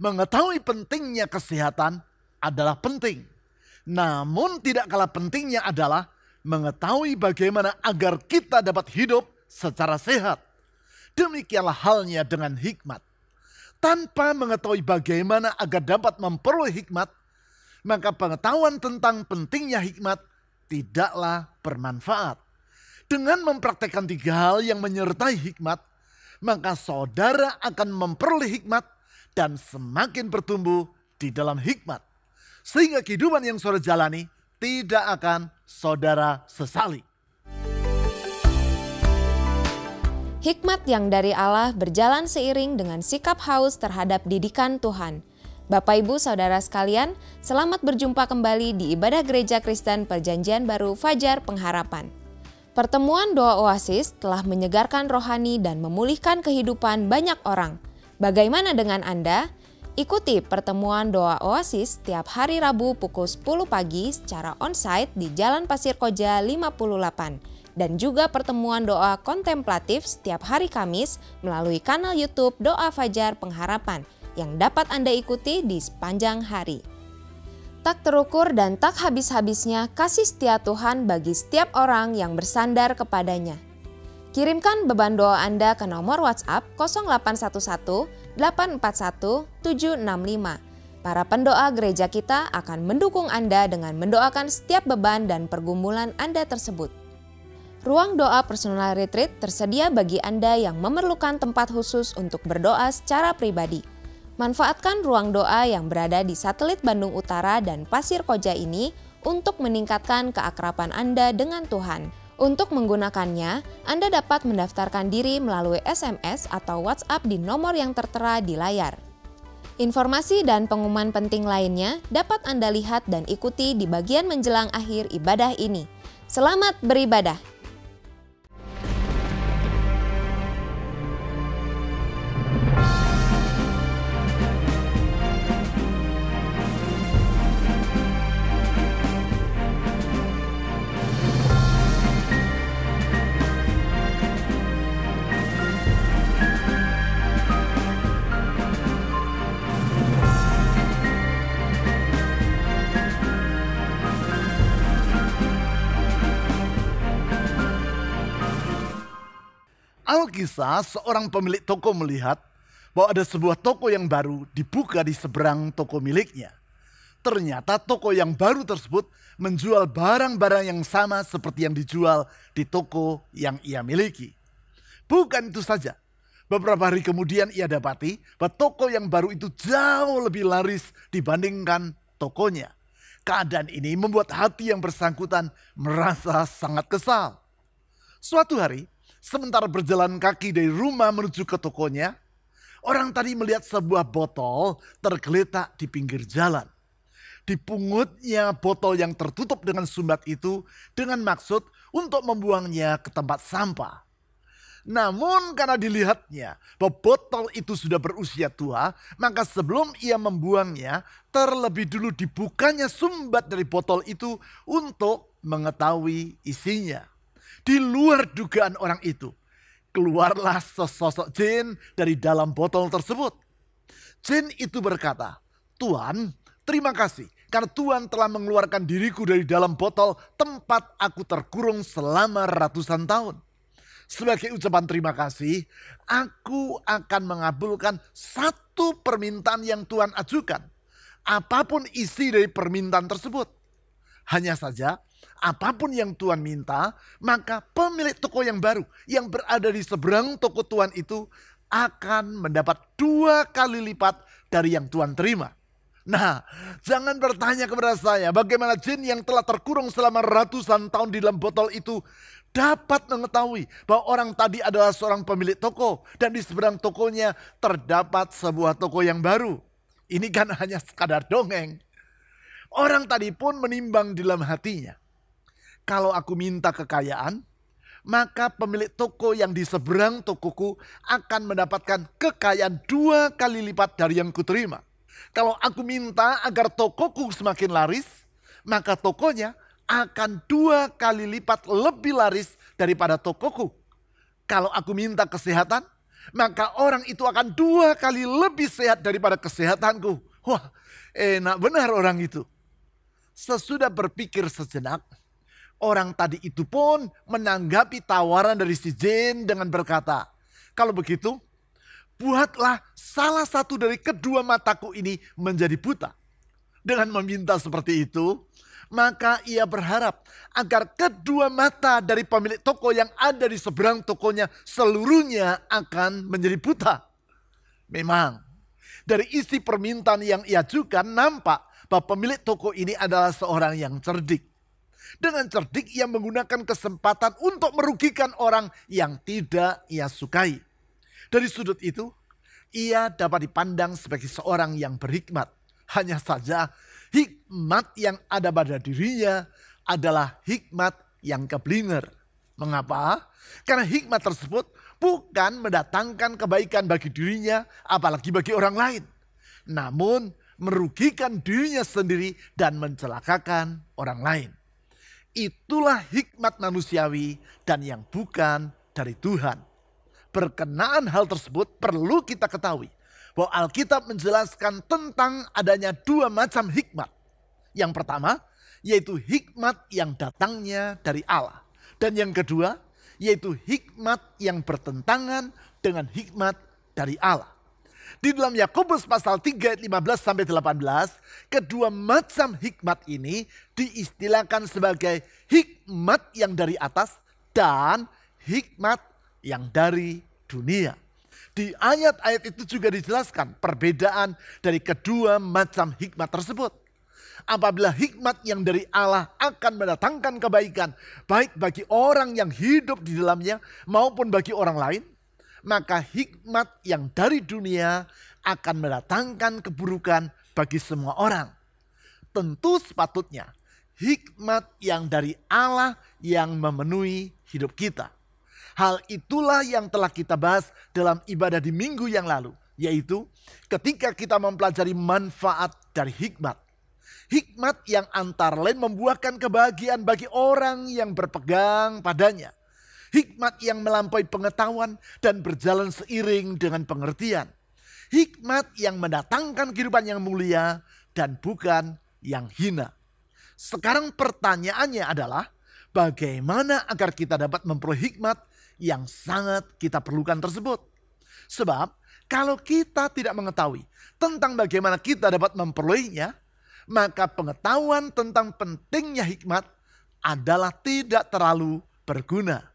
Mengetahui pentingnya kesehatan adalah penting. Namun tidak kalah pentingnya adalah mengetahui bagaimana agar kita dapat hidup secara sehat. Demikianlah halnya dengan hikmat. Tanpa mengetahui bagaimana agar dapat memperoleh hikmat, maka pengetahuan tentang pentingnya hikmat tidaklah bermanfaat. Dengan mempraktekkan 3 hal yang menyertai hikmat, maka saudara akan memperoleh hikmat dan semakin bertumbuh di dalam hikmat. Sehingga kehidupan yang saudara jalani tidak akan saudara sesali. Hikmat yang dari Allah berjalan seiring dengan sikap haus terhadap didikan Tuhan. Bapak Ibu Saudara sekalian, selamat berjumpa kembali di ibadah Gereja Kristen Perjanjian Baru Fajar Pengharapan. Pertemuan doa oasis telah menyegarkan rohani dan memulihkan kehidupan banyak orang. Bagaimana dengan Anda? Ikuti pertemuan doa oasis setiap hari Rabu pukul 10 pagi secara onsite di Jalan Pasir Koja 58. Dan juga pertemuan doa kontemplatif setiap hari Kamis melalui kanal YouTube Doa Fajar Pengharapan yang dapat Anda ikuti di sepanjang hari. Tak terukur dan tak habis-habisnya kasih setia Tuhan bagi setiap orang yang bersandar kepadanya. Kirimkan beban doa Anda ke nomor WhatsApp 0811 841 765. Para pendoa gereja kita akan mendukung Anda dengan mendoakan setiap beban dan pergumulan Anda tersebut. Ruang doa personal retreat tersedia bagi Anda yang memerlukan tempat khusus untuk berdoa secara pribadi. Manfaatkan ruang doa yang berada di satelit Bandung Utara dan Pasir Koja ini untuk meningkatkan keakraban Anda dengan Tuhan. Untuk menggunakannya, Anda dapat mendaftarkan diri melalui SMS atau WhatsApp di nomor yang tertera di layar. Informasi dan pengumuman penting lainnya dapat Anda lihat dan ikuti di bagian menjelang akhir ibadah ini. Selamat beribadah! Alkisah, seorang pemilik toko melihat bahwa ada sebuah toko yang baru dibuka di seberang toko miliknya. Ternyata toko yang baru tersebut menjual barang-barang yang sama seperti yang dijual di toko yang ia miliki. Bukan itu saja, beberapa hari kemudian ia dapati bahwa toko yang baru itu jauh lebih laris dibandingkan tokonya. Keadaan ini membuat hati yang bersangkutan merasa sangat kesal. Suatu hari, sementara berjalan kaki dari rumah menuju ke tokonya, orang tadi melihat sebuah botol tergeletak di pinggir jalan. Dipungutnya botol yang tertutup dengan sumbat itu dengan maksud untuk membuangnya ke tempat sampah. Namun karena dilihatnya bahwa botol itu sudah berusia tua, maka sebelum ia membuangnya, terlebih dulu dibukanya sumbat dari botol itu untuk mengetahui isinya. Di luar dugaan orang itu, keluarlah sesosok jin dari dalam botol tersebut. Jin itu berkata, "Tuan, terima kasih karena Tuan telah mengeluarkan diriku dari dalam botol tempat aku terkurung selama ratusan tahun. Sebagai ucapan terima kasih, aku akan mengabulkan satu permintaan yang Tuan ajukan. Apapun isi dari permintaan tersebut. Hanya saja, apapun yang Tuan minta, maka pemilik toko yang baru yang berada di seberang toko Tuan itu akan mendapat 2 kali lipat dari yang Tuan terima." Nah, jangan bertanya kepada saya bagaimana jin yang telah terkurung selama ratusan tahun di dalam botol itu dapat mengetahui bahwa orang tadi adalah seorang pemilik toko dan di seberang tokonya terdapat sebuah toko yang baru. Ini kan hanya sekadar dongeng. Orang tadi pun menimbang di dalam hatinya, kalau aku minta kekayaan, maka pemilik toko yang di seberang tokoku akan mendapatkan kekayaan 2 kali lipat dari yang kuterima. Kalau aku minta agar tokoku semakin laris, maka tokonya akan 2 kali lipat lebih laris daripada tokoku. Kalau aku minta kesehatan, maka orang itu akan 2 kali lebih sehat daripada kesehatanku. Wah, enak benar orang itu. Sesudah berpikir sejenak, orang tadi itu pun menanggapi tawaran dari si jin dengan berkata, kalau begitu, buatlah salah satu dari kedua mataku ini menjadi buta. Dengan meminta seperti itu, maka ia berharap agar kedua mata dari pemilik toko yang ada di seberang tokonya seluruhnya akan menjadi buta. Memang, dari isi permintaan yang ia ajukan nampak bahwa pemilik toko ini adalah seorang yang cerdik. Dengan cerdik ia menggunakan kesempatan untuk merugikan orang yang tidak ia sukai. Dari sudut itu, ia dapat dipandang sebagai seorang yang berhikmat. Hanya saja hikmat yang ada pada dirinya adalah hikmat yang keblinger. Mengapa? Karena hikmat tersebut bukan mendatangkan kebaikan bagi dirinya apalagi bagi orang lain. Namun merugikan dirinya sendiri dan mencelakakan orang lain. Itulah hikmat manusiawi dan yang bukan dari Tuhan. Berkenaan hal tersebut perlu kita ketahui bahwa Alkitab menjelaskan tentang adanya 2 macam hikmat. Yang pertama yaitu hikmat yang datangnya dari Allah. Dan yang kedua yaitu hikmat yang bertentangan dengan hikmat dari Allah. Di dalam Yakobus pasal 3 ayat 15-18, kedua macam hikmat ini diistilahkan sebagai hikmat yang dari atas dan hikmat yang dari dunia. Di ayat-ayat itu juga dijelaskan perbedaan dari kedua macam hikmat tersebut. Apabila hikmat yang dari Allah akan mendatangkan kebaikan baik bagi orang yang hidup di dalamnya maupun bagi orang lain, maka hikmat yang dari dunia akan mendatangkan keburukan bagi semua orang. Tentu sepatutnya hikmat yang dari Allah yang memenuhi hidup kita. Hal itulah yang telah kita bahas dalam ibadah di minggu yang lalu, yaitu ketika kita mempelajari manfaat dari hikmat. Hikmat yang antara lain membuahkan kebahagiaan bagi orang yang berpegang padanya. Hikmat yang melampaui pengetahuan dan berjalan seiring dengan pengertian. Hikmat yang mendatangkan kehidupan yang mulia dan bukan yang hina. Sekarang pertanyaannya adalah bagaimana agar kita dapat memperoleh hikmat yang sangat kita perlukan tersebut. Sebab kalau kita tidak mengetahui tentang bagaimana kita dapat memperolehnya, maka pengetahuan tentang pentingnya hikmat adalah tidak terlalu berguna.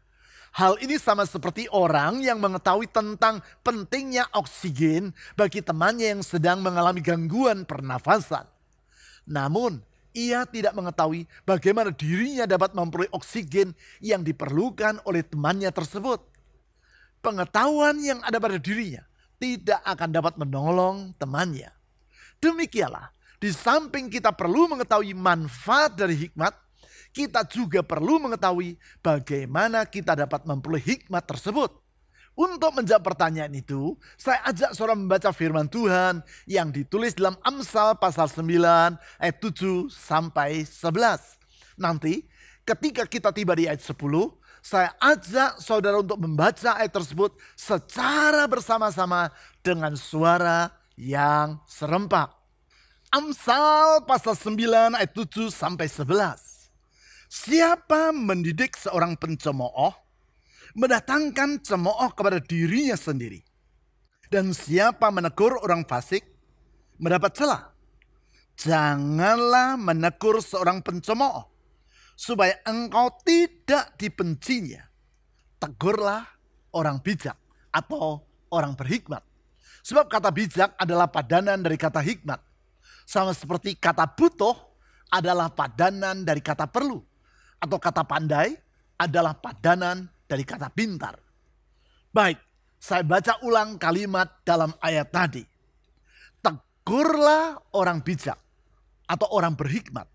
Hal ini sama seperti orang yang mengetahui tentang pentingnya oksigen bagi temannya yang sedang mengalami gangguan pernafasan. Namun ia tidak mengetahui bagaimana dirinya dapat memperoleh oksigen yang diperlukan oleh temannya tersebut. Pengetahuan yang ada pada dirinya tidak akan dapat menolong temannya. Demikianlah, di samping kita perlu mengetahui manfaat dari hikmat, kita juga perlu mengetahui bagaimana kita dapat memperoleh hikmat tersebut. Untuk menjawab pertanyaan itu, saya ajak saudara membaca firman Tuhan yang ditulis dalam Amsal pasal 9 ayat 7 sampai 11. Nanti ketika kita tiba di ayat 10, saya ajak saudara untuk membaca ayat tersebut secara bersama-sama dengan suara yang serempak. Amsal pasal 9 ayat 7 sampai 11. Siapa mendidik seorang pencemooh, mendatangkan cemooh kepada dirinya sendiri. Dan siapa menegur orang fasik, mendapat celah. Janganlah menegur seorang pencemooh, supaya engkau tidak dibencinya. Tegurlah orang bijak atau orang berhikmat. Sebab kata bijak adalah padanan dari kata hikmat. Sama seperti kata butuh adalah padanan dari kata perlu. Atau kata pandai adalah padanan dari kata pintar. Baik, saya baca ulang kalimat dalam ayat tadi. Tegurlah orang bijak atau orang berhikmat,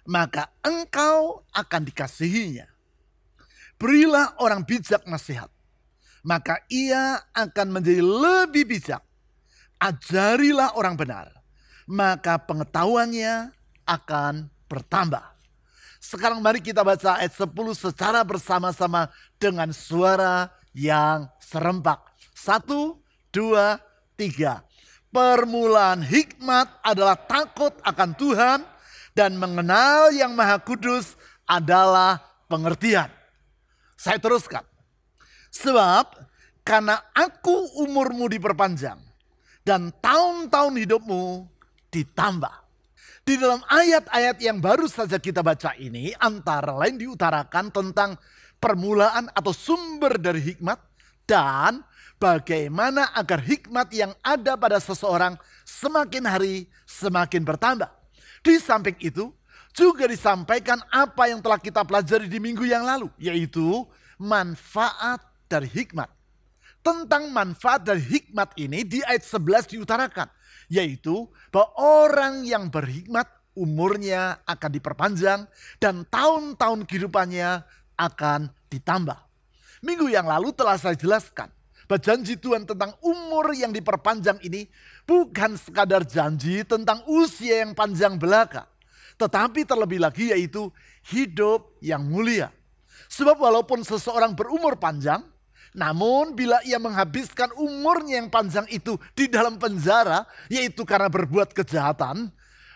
maka engkau akan dikasihinya. Berilah orang bijak nasihat, maka ia akan menjadi lebih bijak. Ajarilah orang benar, maka pengetahuannya akan bertambah. Sekarang mari kita baca ayat 10 secara bersama-sama dengan suara yang serempak. 1, 2, 3. Permulaan hikmat adalah takut akan Tuhan dan mengenal yang Maha Kudus adalah pengertian. Saya teruskan. Sebab karena aku umurmu diperpanjang dan tahun-tahun hidupmu ditambah. Di dalam ayat-ayat yang baru saja kita baca ini antara lain diutarakan tentang permulaan atau sumber dari hikmat dan bagaimana agar hikmat yang ada pada seseorang semakin hari semakin bertambah. Di samping itu juga disampaikan apa yang telah kita pelajari di minggu yang lalu, yaitu manfaat dari hikmat. Tentang manfaat dari hikmat ini di ayat 11 diutarakan, yaitu bahwa orang yang berhikmat umurnya akan diperpanjang dan tahun-tahun kehidupannya akan ditambah. Minggu yang lalu telah saya jelaskan bahwa janji Tuhan tentang umur yang diperpanjang ini bukan sekadar janji tentang usia yang panjang belaka, tetapi terlebih lagi yaitu hidup yang mulia. Sebab walaupun seseorang berumur panjang, namun bila ia menghabiskan umurnya yang panjang itu di dalam penjara, yaitu karena berbuat kejahatan,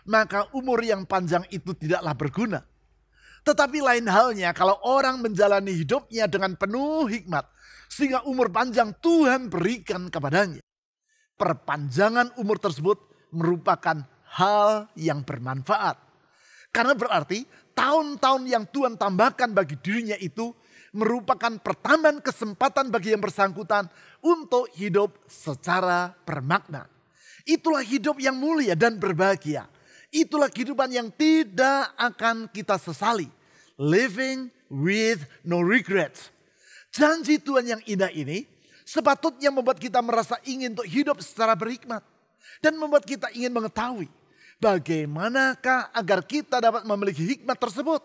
maka umur yang panjang itu tidaklah berguna. Tetapi lain halnya kalau orang menjalani hidupnya dengan penuh hikmat, sehingga umur panjang Tuhan berikan kepadanya. Perpanjangan umur tersebut merupakan hal yang bermanfaat. Karena berarti tahun-tahun yang Tuhan tambahkan bagi dirinya itu merupakan pertambahan kesempatan bagi yang bersangkutan untuk hidup secara bermakna. Itulah hidup yang mulia dan berbahagia. Itulah kehidupan yang tidak akan kita sesali. Living with no regrets. Janji Tuhan yang indah ini sepatutnya membuat kita merasa ingin untuk hidup secara berhikmat. Dan membuat kita ingin mengetahui bagaimanakah agar kita dapat memiliki hikmat tersebut.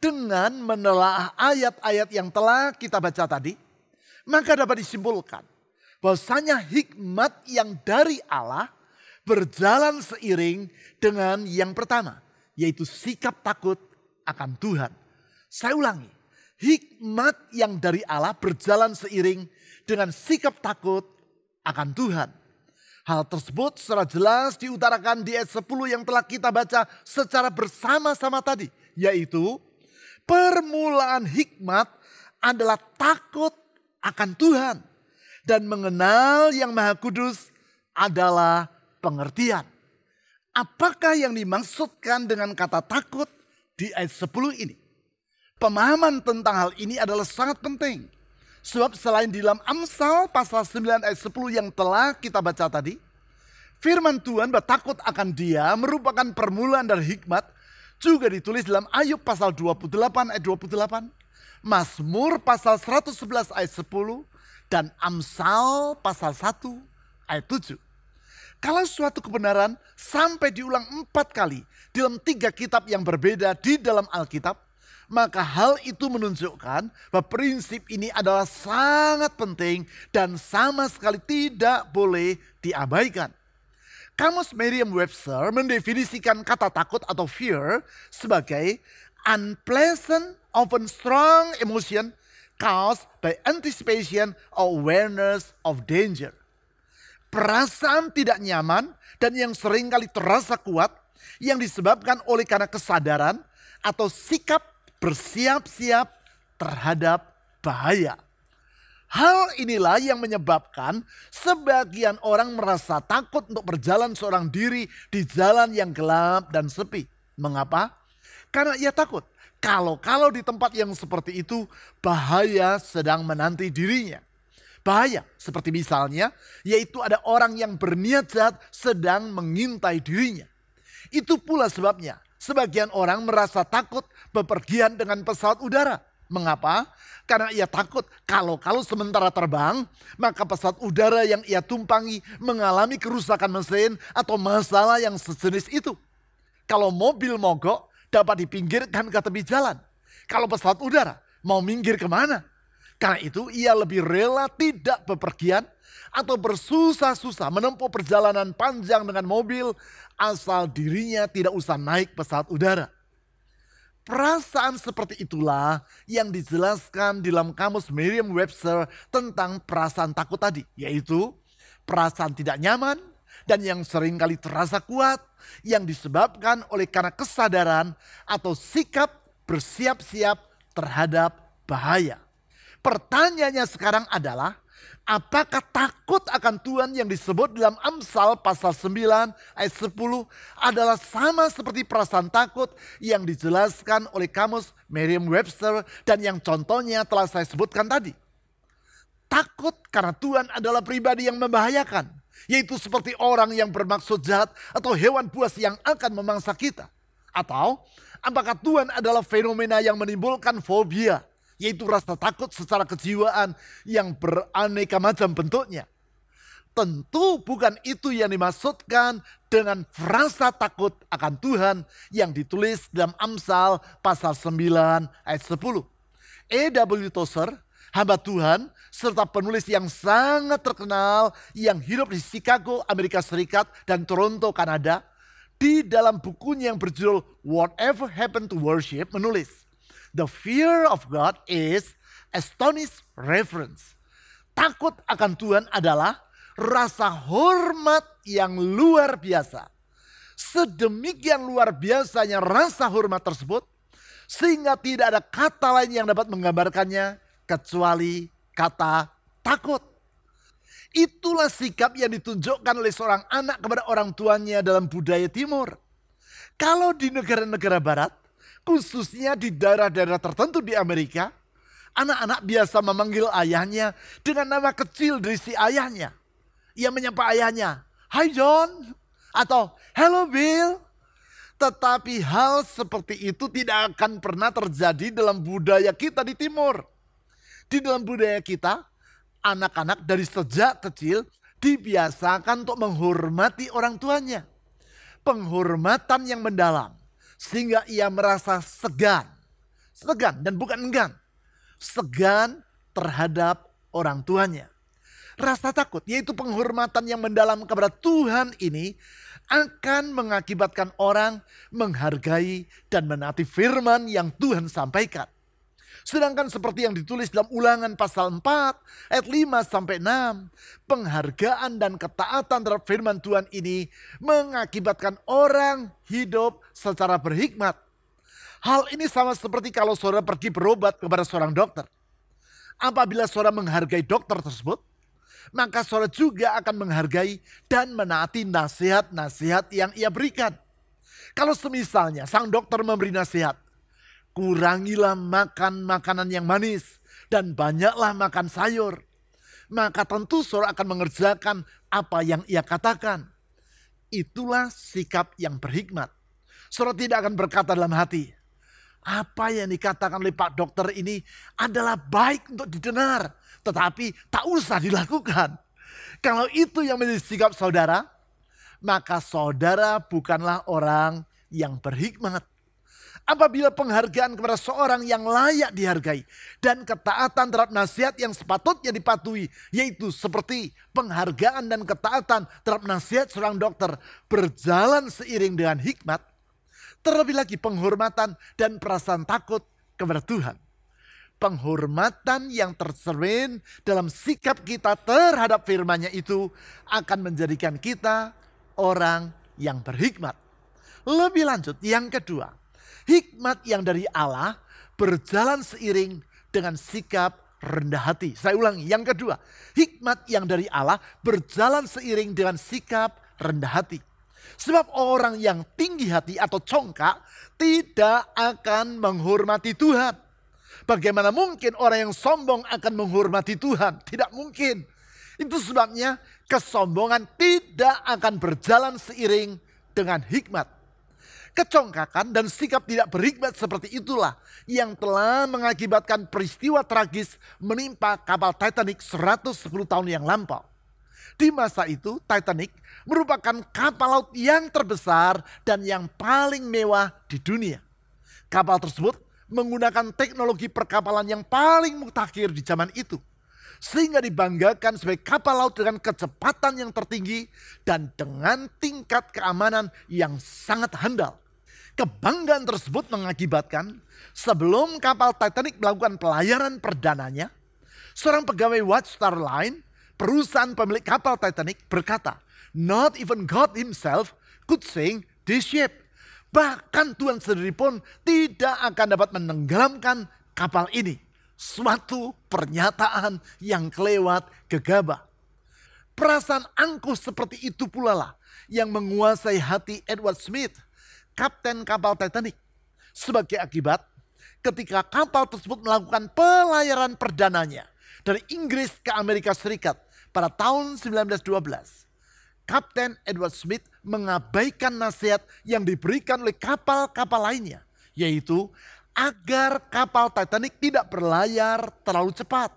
Dengan menelaah ayat-ayat yang telah kita baca tadi, maka dapat disimpulkan bahwasanya hikmat yang dari Allah berjalan seiring dengan yang pertama, yaitu sikap takut akan Tuhan. Saya ulangi, hikmat yang dari Allah berjalan seiring dengan sikap takut akan Tuhan. Hal tersebut secara jelas diutarakan di ayat 10 yang telah kita baca secara bersama-sama tadi, yaitu permulaan hikmat adalah takut akan Tuhan dan mengenal yang Maha Kudus adalah pengertian. Apakah yang dimaksudkan dengan kata takut di ayat 10 ini? Pemahaman tentang hal ini adalah sangat penting. Sebab selain di dalam Amsal pasal 9 ayat 10 yang telah kita baca tadi, firman Tuhan bahwa takut akan Dia merupakan permulaan dari hikmat, juga ditulis dalam Ayub pasal 28 ayat 28, Mazmur pasal 111 ayat 10, dan Amsal pasal 1 ayat 7. Kalau suatu kebenaran sampai diulang 4 kali dalam 3 kitab yang berbeda di dalam Alkitab, maka hal itu menunjukkan bahwa prinsip ini adalah sangat penting dan sama sekali tidak boleh diabaikan. Kamus Merriam-Webster mendefinisikan kata takut atau fear sebagai unpleasant, often strong emotion caused by anticipation or awareness of danger. Perasaan tidak nyaman dan yang seringkali terasa kuat yang disebabkan oleh karena kesadaran atau sikap bersiap-siap terhadap bahaya. Hal inilah yang menyebabkan sebagian orang merasa takut untuk berjalan seorang diri di jalan yang gelap dan sepi. Mengapa? Karena ia takut kalau di tempat yang seperti itu bahaya sedang menanti dirinya. Bahaya seperti misalnya yaitu ada orang yang berniat jahat sedang mengintai dirinya. Itu pula sebabnya sebagian orang merasa takut bepergian dengan pesawat udara. Mengapa? Karena ia takut kalau sementara terbang, maka pesawat udara yang ia tumpangi mengalami kerusakan mesin atau masalah yang sejenis itu. Kalau mobil mogok dapat dipinggirkan ke tepi jalan. Kalau pesawat udara mau minggir kemana? Karena itu ia lebih rela tidak bepergian atau bersusah-susah menempuh perjalanan panjang dengan mobil asal dirinya tidak usah naik pesawat udara. Perasaan seperti itulah yang dijelaskan di dalam kamus Merriam-Webster tentang perasaan takut tadi, yaitu perasaan tidak nyaman dan yang seringkali terasa kuat yang disebabkan oleh karena kesadaran atau sikap bersiap-siap terhadap bahaya. Pertanyaannya sekarang adalah, apakah takut akan Tuhan yang disebut dalam Amsal pasal 9 ayat 10 adalah sama seperti perasaan takut yang dijelaskan oleh kamus Merriam-Webster dan yang contohnya telah saya sebutkan tadi? Takut karena Tuhan adalah pribadi yang membahayakan, yaitu seperti orang yang bermaksud jahat atau hewan buas yang akan memangsa kita. Atau apakah Tuhan adalah fenomena yang menimbulkan fobia, yaitu rasa takut secara kejiwaan yang beraneka macam bentuknya? Tentu bukan itu yang dimaksudkan dengan frasa takut akan Tuhan yang ditulis dalam Amsal pasal 9 ayat 10. E.W. Tozer, hamba Tuhan serta penulis yang sangat terkenal yang hidup di Chicago, Amerika Serikat dan Toronto, Kanada, di dalam bukunya yang berjudul Whatever Happened to Worship menulis, "The fear of God is astonished reverence." Takut akan Tuhan adalah rasa hormat yang luar biasa. Sedemikian luar biasanya rasa hormat tersebut, sehingga tidak ada kata lain yang dapat menggambarkannya kecuali kata takut. Itulah sikap yang ditunjukkan oleh seorang anak kepada orang tuanya dalam budaya timur. Kalau di negara-negara barat, khususnya di daerah-daerah tertentu di Amerika, anak-anak biasa memanggil ayahnya dengan nama kecil dari si ayahnya. Ia menyapa ayahnya, "Hi John," atau "Hello Bill." Tetapi hal seperti itu tidak akan pernah terjadi dalam budaya kita di timur. Di dalam budaya kita, anak-anak dari sejak kecil dibiasakan untuk menghormati orang tuanya. Penghormatan yang mendalam, sehingga ia merasa segan dan bukan enggan, segan terhadap orang tuanya. Rasa takut, yaitu penghormatan yang mendalam kepada Tuhan ini, akan mengakibatkan orang menghargai dan menaati firman yang Tuhan sampaikan. Sedangkan seperti yang ditulis dalam Ulangan pasal 4 ayat 5-6, penghargaan dan ketaatan terhadap firman Tuhan ini mengakibatkan orang hidup secara berhikmat. Hal ini sama seperti kalau saudara pergi berobat kepada seorang dokter. Apabila saudara menghargai dokter tersebut, maka saudara juga akan menghargai dan menaati nasihat-nasihat yang ia berikan. Kalau semisalnya sang dokter memberi nasihat, kurangilah makan makanan yang manis dan banyaklah makan sayur, maka tentu saudara akan mengerjakan apa yang ia katakan. Itulah sikap yang berhikmat. Saudara tidak akan berkata dalam hati, apa yang dikatakan oleh Pak Dokter ini adalah baik untuk didengar, tetapi tak usah dilakukan. Kalau itu yang menjadi sikap saudara, maka saudara bukanlah orang yang berhikmat. Apabila penghargaan kepada seorang yang layak dihargai dan ketaatan terhadap nasihat yang sepatutnya dipatuhi, yaitu seperti penghargaan dan ketaatan terhadap nasihat seorang dokter, berjalan seiring dengan hikmat, terlebih lagi penghormatan dan perasaan takut kepada Tuhan. Penghormatan yang tercermin dalam sikap kita terhadap firman-Nya itu akan menjadikan kita orang yang berhikmat. Lebih lanjut, yang kedua, hikmat yang dari Allah berjalan seiring dengan sikap rendah hati. Saya ulangi, yang kedua, hikmat yang dari Allah berjalan seiring dengan sikap rendah hati. Sebab orang yang tinggi hati atau congkak tidak akan menghormati Tuhan. Bagaimana mungkin orang yang sombong akan menghormati Tuhan? Tidak mungkin. Itu sebabnya kesombongan tidak akan berjalan seiring dengan hikmat. Kecongkakan dan sikap tidak berhikmat seperti itulah yang telah mengakibatkan peristiwa tragis menimpa kapal Titanic 110 tahun yang lampau. Di masa itu Titanic merupakan kapal laut yang terbesar dan yang paling mewah di dunia. Kapal tersebut menggunakan teknologi perkapalan yang paling mutakhir di zaman itu, sehingga dibanggakan sebagai kapal laut dengan kecepatan yang tertinggi dan dengan tingkat keamanan yang sangat handal. Kebanggaan tersebut mengakibatkan sebelum kapal Titanic melakukan pelayaran perdananya, seorang pegawai Watchtower Line, perusahaan pemilik kapal Titanic, berkata, "Not even God himself could sink this ship." Bahkan Tuhan sendiri pun tidak akan dapat menenggelamkan kapal ini. Suatu pernyataan yang kelewat gegabah. Perasaan angkuh seperti itu pula lah yang menguasai hati Edward Smith, kapten kapal Titanic. Sebagai akibat, ketika kapal tersebut melakukan pelayaran perdananya dari Inggris ke Amerika Serikat pada tahun 1912, Kapten Edward Smith mengabaikan nasihat yang diberikan oleh kapal-kapal lainnya, yaitu agar kapal Titanic tidak berlayar terlalu cepat.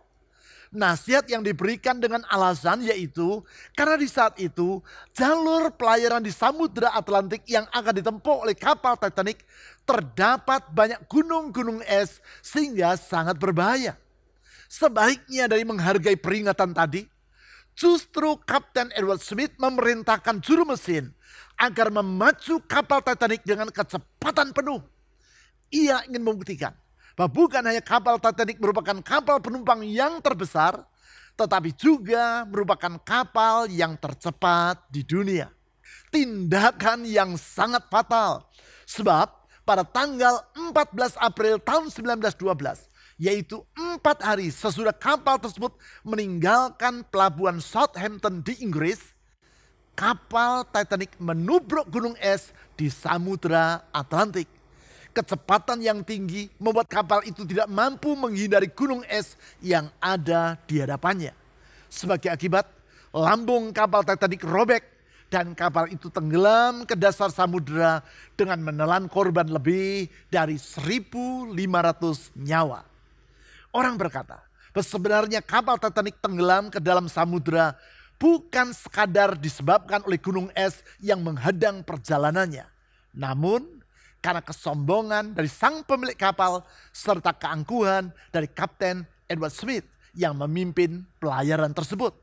Nasihat yang diberikan dengan alasan yaitu karena di saat itu jalur pelayaran di Samudra Atlantik yang akan ditempuh oleh kapal Titanic terdapat banyak gunung-gunung es sehingga sangat berbahaya. Sebaliknya dari menghargai peringatan tadi, justru Kapten Edward Smith memerintahkan juru mesin agar memacu kapal Titanic dengan kecepatan penuh. Ia ingin membuktikan bahwa bukan hanya kapal Titanic merupakan kapal penumpang yang terbesar, tetapi juga merupakan kapal yang tercepat di dunia. Tindakan yang sangat fatal, sebab pada tanggal 14 April tahun 1912, yaitu 4 hari sesudah kapal tersebut meninggalkan pelabuhan Southampton di Inggris, kapal Titanic menubruk gunung es di Samudra Atlantik. Kecepatan yang tinggi membuat kapal itu tidak mampu menghindari gunung es yang ada di hadapannya. Sebagai akibat, lambung kapal Titanic robek dan kapal itu tenggelam ke dasar samudera dengan menelan korban lebih dari 1.500 nyawa. Orang berkata bahwa sebenarnya kapal Titanic tenggelam ke dalam samudera bukan sekadar disebabkan oleh gunung es yang menghadang perjalanannya, namun karena kesombongan dari sang pemilik kapal serta keangkuhan dari Kapten Edward Smith yang memimpin pelayaran tersebut.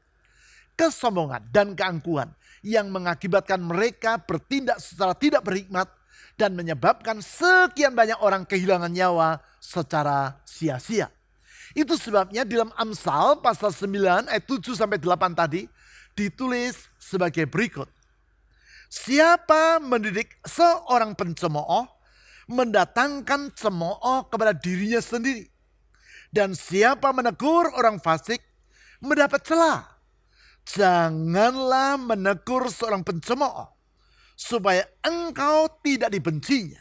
Kesombongan dan keangkuhan yang mengakibatkan mereka bertindak secara tidak berhikmat dan menyebabkan sekian banyak orang kehilangan nyawa secara sia-sia. Itu sebabnya di dalam Amsal pasal 9 ayat 7-8 tadi ditulis sebagai berikut. Siapa mendidik seorang pencemooh, mendatangkan cemooh kepada dirinya sendiri. Dan siapa menegur orang fasik, mendapat celah. Janganlah menegur seorang pencemooh, supaya engkau tidak dibencinya.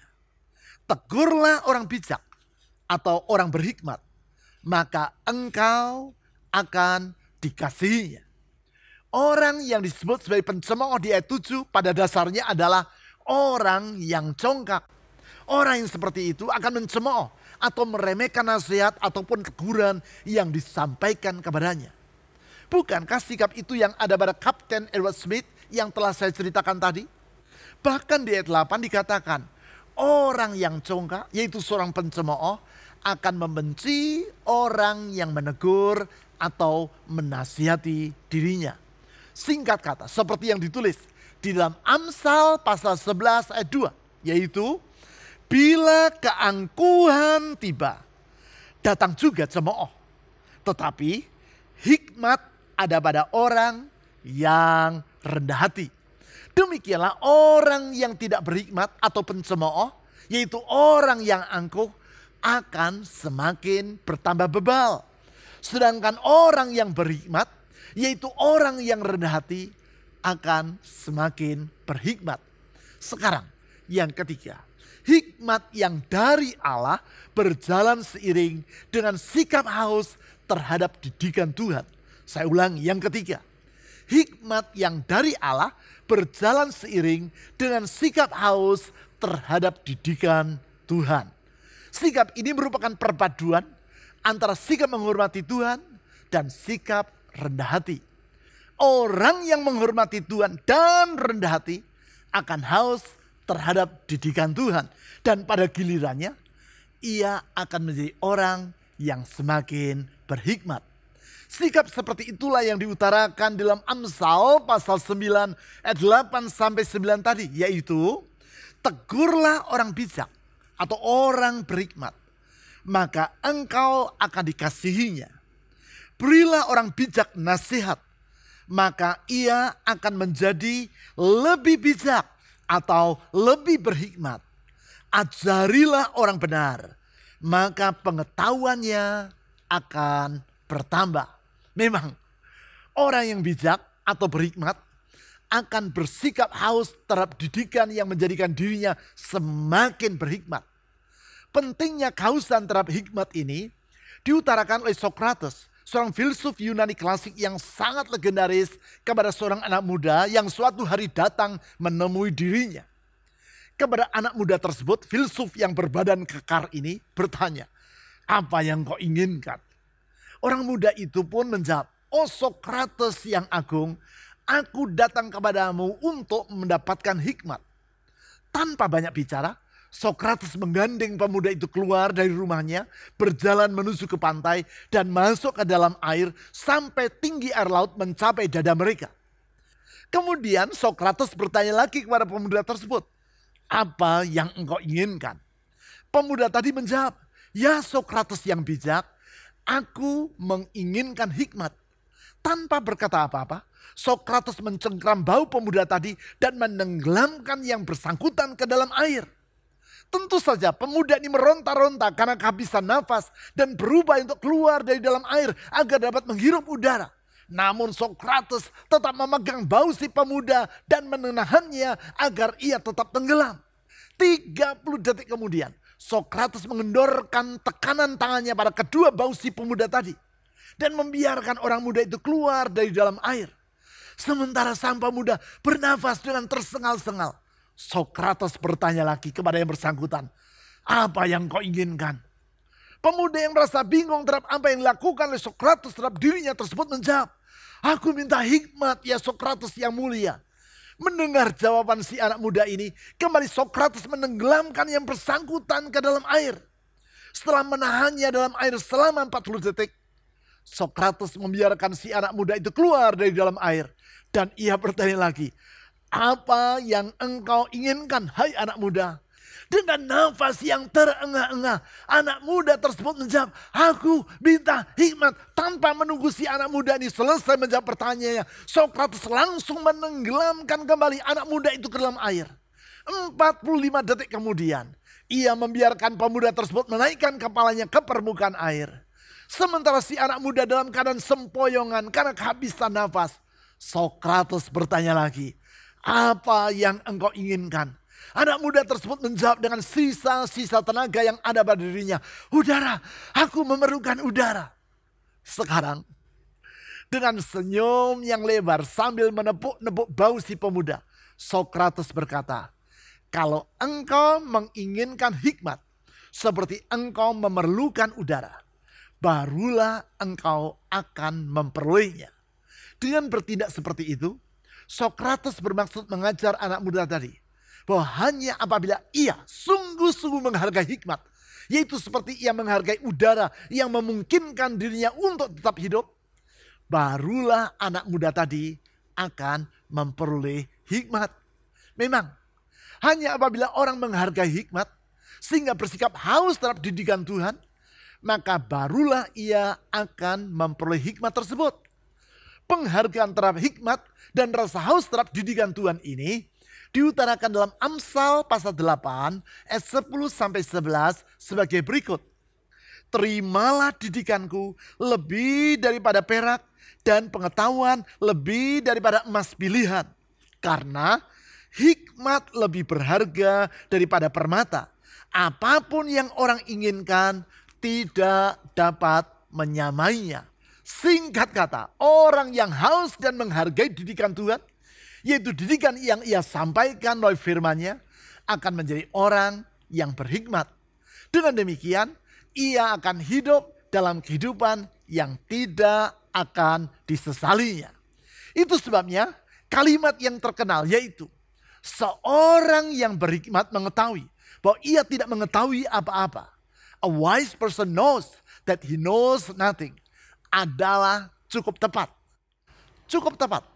Tegurlah orang bijak atau orang berhikmat, maka engkau akan dikasihinya. Orang yang disebut sebagai pencemooh di ayat 7 pada dasarnya adalah orang yang congkak. Orang yang seperti itu akan mencemooh atau meremehkan nasihat ataupun teguran yang disampaikan kepadanya. Bukankah sikap itu yang ada pada Kapten Edward Smith yang telah saya ceritakan tadi? Bahkan di ayat 8 dikatakan, orang yang congkak yaitu seorang pencemooh akan membenci orang yang menegur atau menasihati dirinya. Singkat kata, seperti yang ditulis di dalam Amsal pasal 11 ayat 2, yaitu bila keangkuhan tiba, datang juga cemooh. Tetapi hikmat ada pada orang yang rendah hati. Demikianlah orang yang tidak berhikmat atau pencemooh, yaitu orang yang angkuh, akan semakin bertambah bebal. Sedangkan orang yang berhikmat, yaitu orang yang rendah hati, akan semakin berhikmat. Sekarang yang ketiga, hikmat yang dari Allah berjalan seiring dengan sikap haus terhadap didikan Tuhan. Saya ulangi, yang ketiga, hikmat yang dari Allah berjalan seiring dengan sikap haus terhadap didikan Tuhan. Sikap ini merupakan perpaduan antara sikap menghormati Tuhan dan sikap rendah hati. Orang yang menghormati Tuhan dan rendah hati akan haus terhadap didikan Tuhan. Dan pada gilirannya, ia akan menjadi orang yang semakin berhikmat. Sikap seperti itulah yang diutarakan dalam Amsal pasal 9 ayat 8-9 tadi, yaitu Tegurlah orang bijak atau orang berhikmat, maka engkau akan dikasihinya. Berilah orang bijak nasihat, maka ia akan menjadi lebih bijak atau lebih berhikmat. Ajarilah orang benar, maka pengetahuannya akan bertambah. Memang orang yang bijak atau berhikmat akan bersikap haus terhadap didikan yang menjadikan dirinya semakin berhikmat. Pentingnya kehausan terhadap hikmat ini diutarakan oleh Socrates, seorang filsuf Yunani klasik yang sangat legendaris, kepada seorang anak muda yang suatu hari datang menemui dirinya. Kepada anak muda tersebut, filsuf yang berbadan kekar ini bertanya, "Apa yang kau inginkan?" Orang muda itu pun menjawab, "Oh Socrates yang agung, aku datang kepadamu untuk mendapatkan hikmat." Tanpa banyak bicara, Socrates menggandeng pemuda itu keluar dari rumahnya, berjalan menuju ke pantai dan masuk ke dalam air sampai tinggi air laut mencapai dada mereka. Kemudian Socrates bertanya lagi kepada pemuda tersebut, "Apa yang engkau inginkan?" Pemuda tadi menjawab, "Ya Socrates yang bijak, aku menginginkan hikmat." Tanpa berkata apa-apa, Socrates mencengkram bau pemuda tadi dan menenggelamkan yang bersangkutan ke dalam air. Tentu saja pemuda ini meronta-ronta karena kehabisan nafas dan berubah untuk keluar dari dalam air agar dapat menghirup udara. Namun Socrates tetap memegang bau si pemuda dan menahannya agar ia tetap tenggelam. 30 detik kemudian, Socrates mengendorkan tekanan tangannya pada kedua bau si pemuda tadi dan membiarkan orang muda itu keluar dari dalam air. Sementara sang pemuda bernafas dengan tersengal-sengal, Socrates bertanya lagi kepada yang bersangkutan, "Apa yang kau inginkan?" Pemuda yang merasa bingung terhadap apa yang dilakukan oleh Socrates terhadap dirinya tersebut menjawab, "Aku minta hikmat ya Socrates yang mulia." Mendengar jawaban si anak muda ini, kembali Socrates menenggelamkan yang bersangkutan ke dalam air. Setelah menahannya dalam air selama 40 detik, Socrates membiarkan si anak muda itu keluar dari dalam air. Dan ia bertanya lagi, "Apa yang engkau inginkan, hai anak muda?" Dengan nafas yang terengah-engah, anak muda tersebut menjawab, "Aku minta hikmat." Tanpa menunggu si anak muda ini selesai menjawab pertanyaannya, Socrates langsung menenggelamkan kembali anak muda itu ke dalam air. 45 detik kemudian, ia membiarkan pemuda tersebut menaikkan kepalanya ke permukaan air. Sementara si anak muda dalam keadaan sempoyongan karena kehabisan nafas, Socrates bertanya lagi, "Apa yang engkau inginkan?" Anak muda tersebut menjawab dengan sisa-sisa tenaga yang ada pada dirinya, "Udara, aku memerlukan udara." Sekarang, dengan senyum yang lebar sambil menepuk-nepuk bau si pemuda, Socrates berkata, "Kalau engkau menginginkan hikmat seperti engkau memerlukan udara, barulah engkau akan memperolehnya." Dengan bertindak seperti itu, Socrates bermaksud mengajar anak muda tadi bahwa hanya apabila ia sungguh-sungguh menghargai hikmat, yaitu seperti ia menghargai udara yang memungkinkan dirinya untuk tetap hidup, barulah anak muda tadi akan memperoleh hikmat. Memang, hanya apabila orang menghargai hikmat sehingga bersikap haus terhadap didikan Tuhan, maka barulah ia akan memperoleh hikmat tersebut. Penghargaan terhadap hikmat dan rasa haus terhadap didikan Tuhan ini diutarakan dalam Amsal pasal 8 ayat 10-11 sebagai berikut. "Terimalah didikanku lebih daripada perak dan pengetahuan lebih daripada emas pilihan. Karena hikmat lebih berharga daripada permata. Apapun yang orang inginkan tidak dapat menyamainya." Singkat kata, orang yang haus dan menghargai didikan Tuhan, yaitu didikan yang ia sampaikan melalui firman-Nya, akan menjadi orang yang berhikmat. Dengan demikian, ia akan hidup dalam kehidupan yang tidak akan disesalinya. Itu sebabnya kalimat yang terkenal yaitu, seorang yang berhikmat mengetahui bahwa ia tidak mengetahui apa-apa. A wise person knows that he knows nothing. Adalah cukup tepat. Cukup tepat.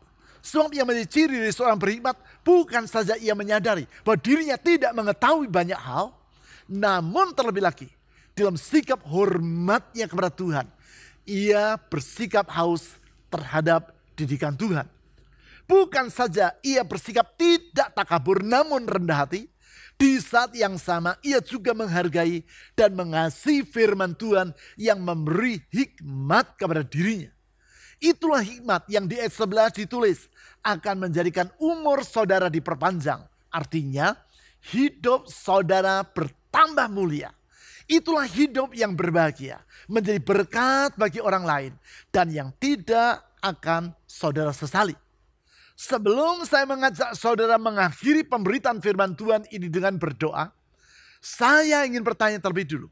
Sebab yang menjadi ciri dari seorang berhikmat bukan saja ia menyadari bahwa dirinya tidak mengetahui banyak hal, namun terlebih lagi dalam sikap hormatnya kepada Tuhan, ia bersikap haus terhadap didikan Tuhan. Bukan saja ia bersikap tidak takabur namun rendah hati, di saat yang sama ia juga menghargai dan mengasihi firman Tuhan yang memberi hikmat kepada dirinya. Itulah hikmat yang di ayat 11 ditulis akan menjadikan umur saudara diperpanjang. Artinya hidup saudara bertambah mulia. Itulah hidup yang berbahagia, menjadi berkat bagi orang lain dan yang tidak akan saudara sesali. Sebelum saya mengajak saudara mengakhiri pemberitaan firman Tuhan ini dengan berdoa, saya ingin bertanya terlebih dulu.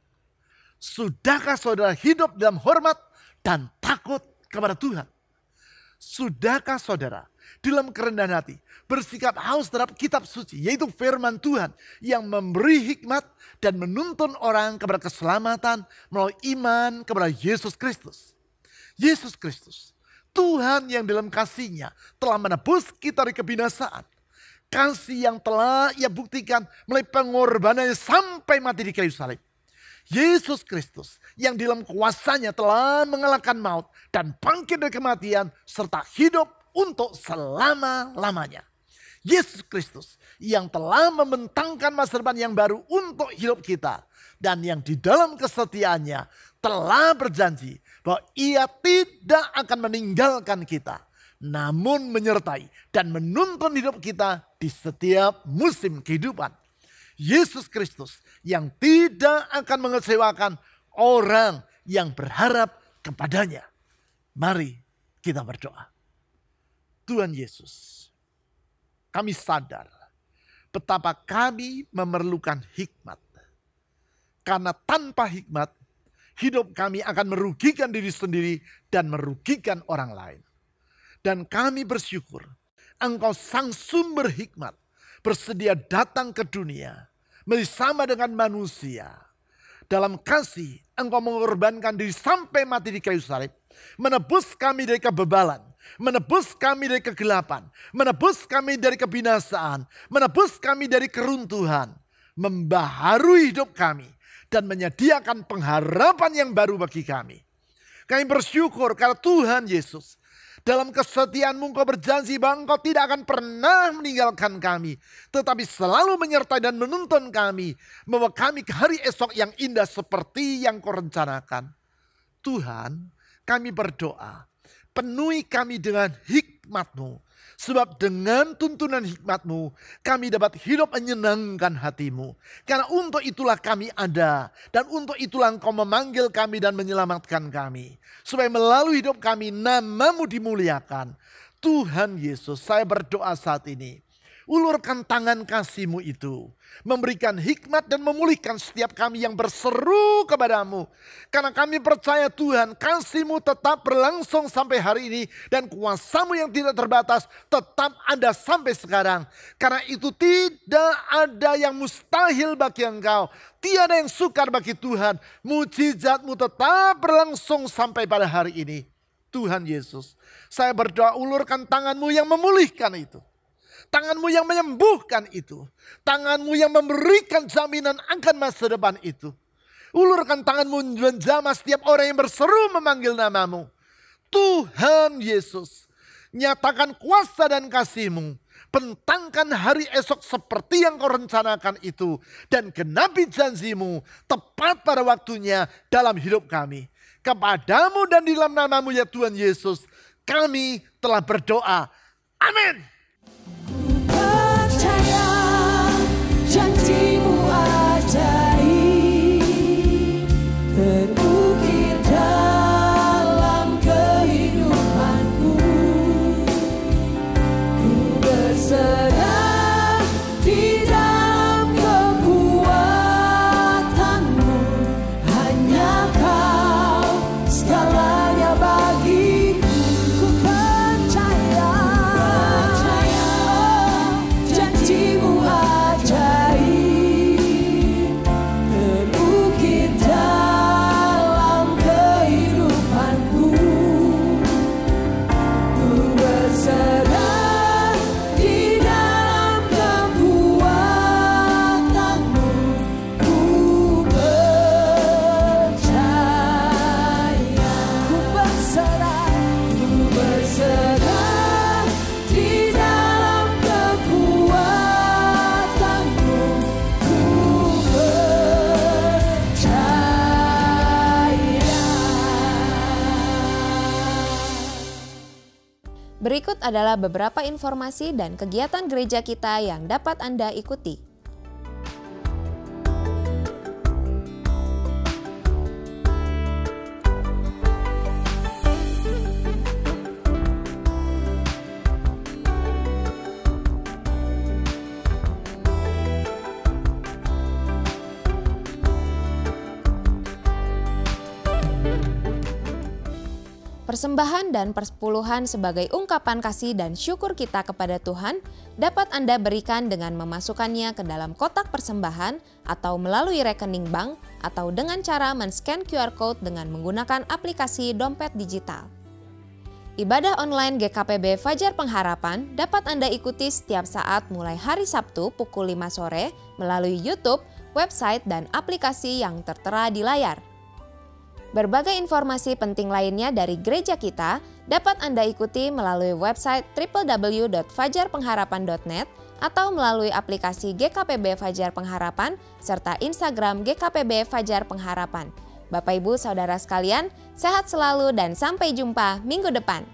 Sudahkah saudara hidup dalam hormat dan takut kepada Tuhan? Sudahkah saudara dalam kerendahan hati bersikap haus terhadap kitab suci, yaitu firman Tuhan yang memberi hikmat dan menuntun orang kepada keselamatan melalui iman kepada Yesus Kristus. Yesus Kristus, Tuhan yang dalam kasih-Nya telah menebus kita dari kebinasaan. Kasih yang telah Ia buktikan melalui pengorbanannya sampai mati di kayu salib. Yesus Kristus yang dalam kuasa-Nya telah mengalahkan maut dan bangkit dari kematian serta hidup untuk selama-lamanya. Yesus Kristus yang telah membentangkan masa depan yang baru untuk hidup kita. Dan yang di dalam kesetiaannya telah berjanji bahwa Ia tidak akan meninggalkan kita, namun menyertai dan menuntun hidup kita di setiap musim kehidupan. Yesus Kristus yang tidak akan mengecewakan orang yang berharap kepadanya. Mari kita berdoa. Tuhan Yesus, kami sadar betapa kami memerlukan hikmat. Karena tanpa hikmat, hidup kami akan merugikan diri sendiri dan merugikan orang lain. Dan kami bersyukur Engkau sang sumber hikmat bersedia datang ke dunia bersama dengan manusia. Dalam kasih Engkau mengorbankan diri sampai mati di kayu salib. Menebus kami dari kebebalan. Menebus kami dari kegelapan. Menebus kami dari kebinasaan. Menebus kami dari keruntuhan. Membaharui hidup kami. Dan menyediakan pengharapan yang baru bagi kami. Kami bersyukur karena Tuhan Yesus, dalam kesetiaan-Mu Engkau berjanji bahwa Engkau tidak akan pernah meninggalkan kami. Tetapi selalu menyertai dan menuntun kami. Membawa kami ke hari esok yang indah seperti yang Kau rencanakan. Tuhan, kami berdoa, penuhi kami dengan hikmat-Mu. Sebab dengan tuntunan hikmat-Mu, kami dapat hidup menyenangkan hati-Mu. Karena untuk itulah kami ada. Dan untuk itulah Engkau memanggil kami dan menyelamatkan kami. Supaya melalui hidup kami nama-Mu dimuliakan. Tuhan Yesus, saya berdoa saat ini. Ulurkan tangan kasih-Mu itu. Memberikan hikmat dan memulihkan setiap kami yang berseru kepada-Mu. Karena kami percaya Tuhan, kasih-Mu tetap berlangsung sampai hari ini. Dan kuasa-Mu yang tidak terbatas tetap ada sampai sekarang. Karena itu tidak ada yang mustahil bagi Engkau. Tiada yang sukar bagi Tuhan. Mujizat-Mu tetap berlangsung sampai pada hari ini. Tuhan Yesus, saya berdoa ulurkan tangan-Mu yang memulihkan itu. Tangan-Mu yang menyembuhkan itu. Tangan-Mu yang memberikan jaminan akan masa depan itu. Ulurkan tangan-Mu menjamah setiap orang yang berseru memanggil nama-Mu. Tuhan Yesus, nyatakan kuasa dan kasih-Mu. Bentangkan hari esok seperti yang Kau rencanakan itu. Dan genapi janji-Mu tepat pada waktunya dalam hidup kami. Kepada-Mu dan di dalam nama-Mu ya Tuhan Yesus, kami telah berdoa. Amin. Janji-Mu ajaib terukir dalam kehidupanku. Ku berserah di dalam kekuatan-Mu. Hanya Kau segalanya bagiku. Ku percaya. Berikut adalah beberapa informasi dan kegiatan gereja kita yang dapat Anda ikuti. Persembahan dan persepuluhan sebagai ungkapan kasih dan syukur kita kepada Tuhan dapat Anda berikan dengan memasukkannya ke dalam kotak persembahan atau melalui rekening bank atau dengan cara men-scan QR Code dengan menggunakan aplikasi dompet digital. Ibadah online GKPB Fajar Pengharapan dapat Anda ikuti setiap saat mulai hari Sabtu pukul 5 sore melalui YouTube, website, dan aplikasi yang tertera di layar. Berbagai informasi penting lainnya dari gereja kita dapat Anda ikuti melalui website www.fajarpengharapan.net atau melalui aplikasi GKPB Fajar Pengharapan serta Instagram GKPB Fajar Pengharapan. Bapak Ibu Saudara sekalian, sehat selalu dan sampai jumpa minggu depan.